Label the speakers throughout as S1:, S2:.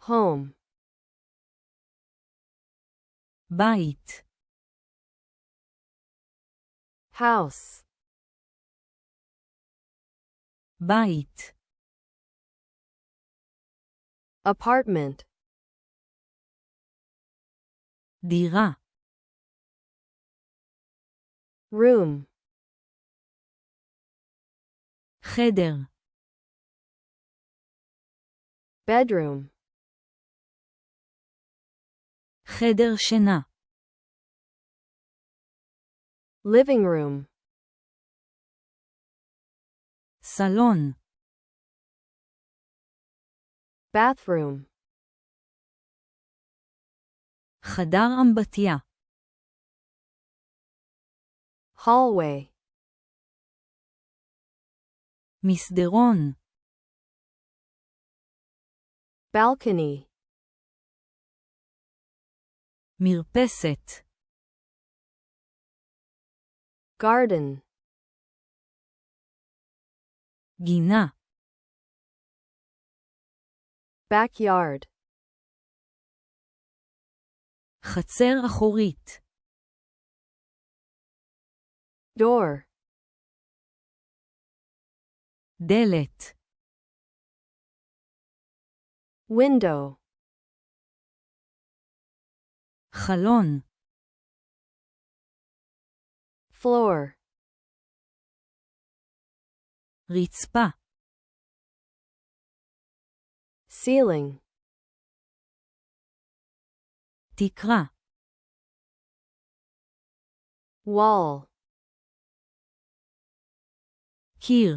S1: home,
S2: בית,
S1: house,
S2: בית,
S1: apartment,
S2: דירה,
S1: room,
S2: חדר,
S1: bedroom,
S2: חדר שינה,
S1: living room,
S2: סלון,
S1: bathroom,
S2: חדר אמבטיה,
S1: hallway,
S2: מסדרון,
S1: balcony,
S2: מרפסת,
S1: garden,
S2: גינה,
S1: backyard,
S2: חצר אחורית,
S1: door,
S2: דלת,
S1: window,
S2: חלון,
S1: floor,
S2: רצפה,
S1: ceiling,
S2: תקרה,
S1: wall,
S2: קיר,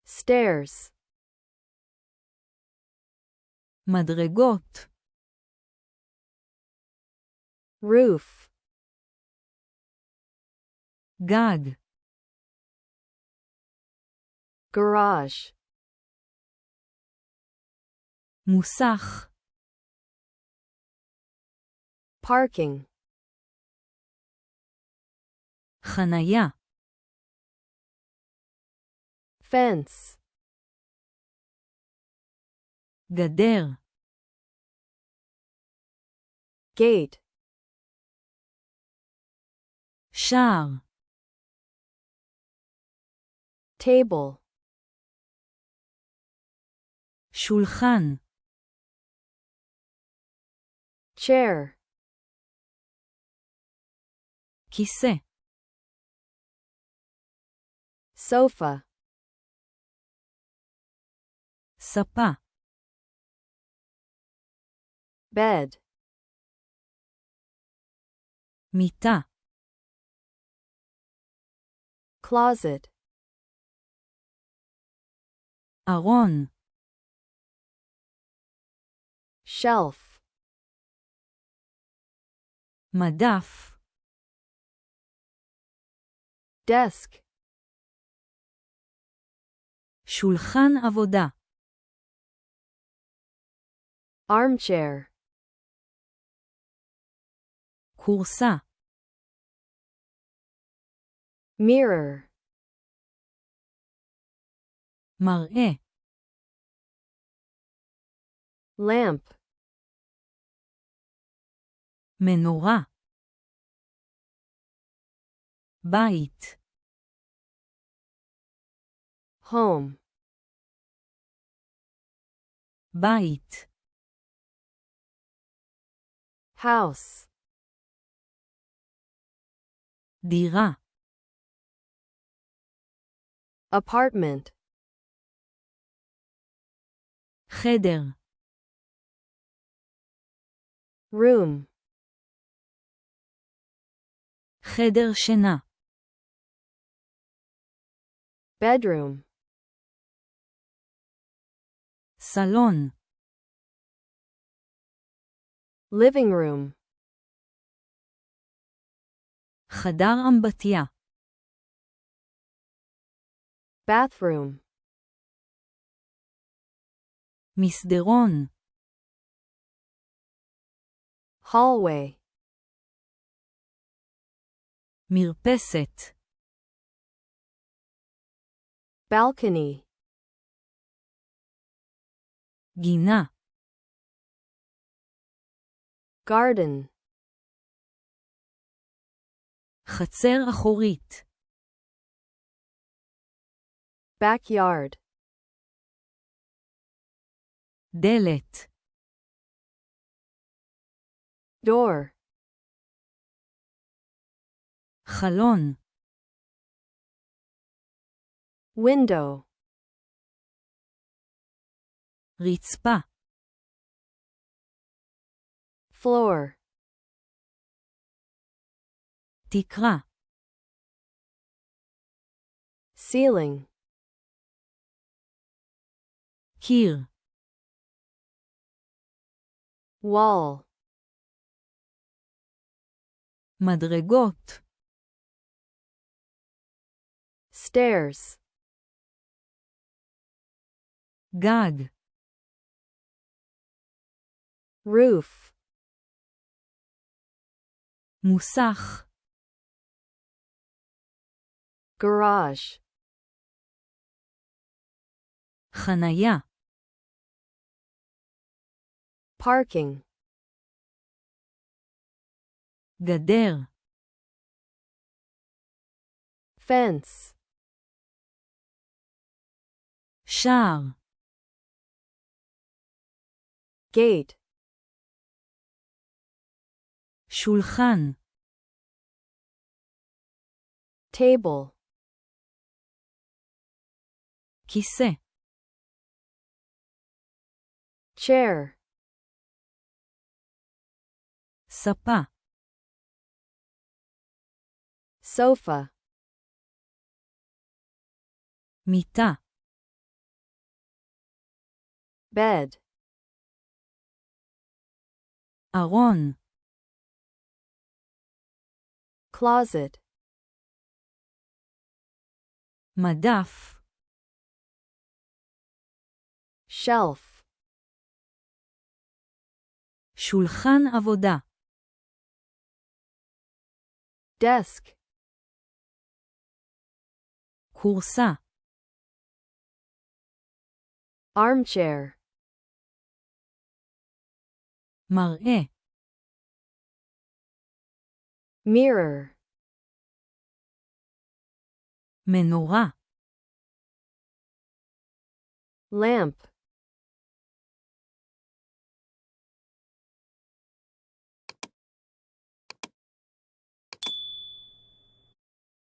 S1: stairs,
S2: מדרגות,
S1: roof,
S2: גג,
S1: garage,
S2: מוסך,
S1: parking,
S2: חניה,
S1: fence,
S2: גדר,
S1: gate,
S2: שער,
S1: table,
S2: שולחן,
S1: chair,
S2: כיסא,
S1: sofa,
S2: ספה,
S1: bed,
S2: מיטה,
S1: closet,
S2: ארון,
S1: shelf,
S2: מדף,
S1: desk,
S2: שולחן עבודה,
S1: armchair,
S2: כורסה,
S1: mirror,
S2: מראה,
S1: lamp,
S2: מנורה, בית,
S1: home,
S2: בית,
S1: house,
S2: דירה,
S1: apartment,
S2: חדר,
S1: room,
S2: חדר שינה,
S1: bedroom,
S2: סלון,
S1: living room,
S2: חדר אמבטיה,
S1: bathroom,
S2: מסדרון,
S1: hallway,
S2: מרפסת,
S1: balcony,
S2: גינה,
S1: garden,
S2: חצר אחורית,
S1: backyard,
S2: דלת,
S1: door,
S2: חלון,
S1: window,
S2: רצפה,
S1: floor,
S2: תקרה,
S1: ceiling,
S2: קיר,
S1: wall,
S2: מדרגות,
S1: stairs,
S2: גג,
S1: roof,
S2: מוסך,
S1: garage,
S2: חניה,
S1: parking,
S2: גדר,
S1: fence,
S2: שער,
S1: gate,
S2: שולחן,
S1: table,
S2: כיסא,
S1: chair,
S2: ספה,
S1: sofa,
S2: מיטה,
S1: bed,
S2: ארון,
S1: closet,
S2: מדף,
S1: shelf,
S2: שולחן עבודה,
S1: desk,
S2: כורסה,
S1: armchair,
S2: מראה,
S1: mirror,
S2: מנורה,
S1: lamp,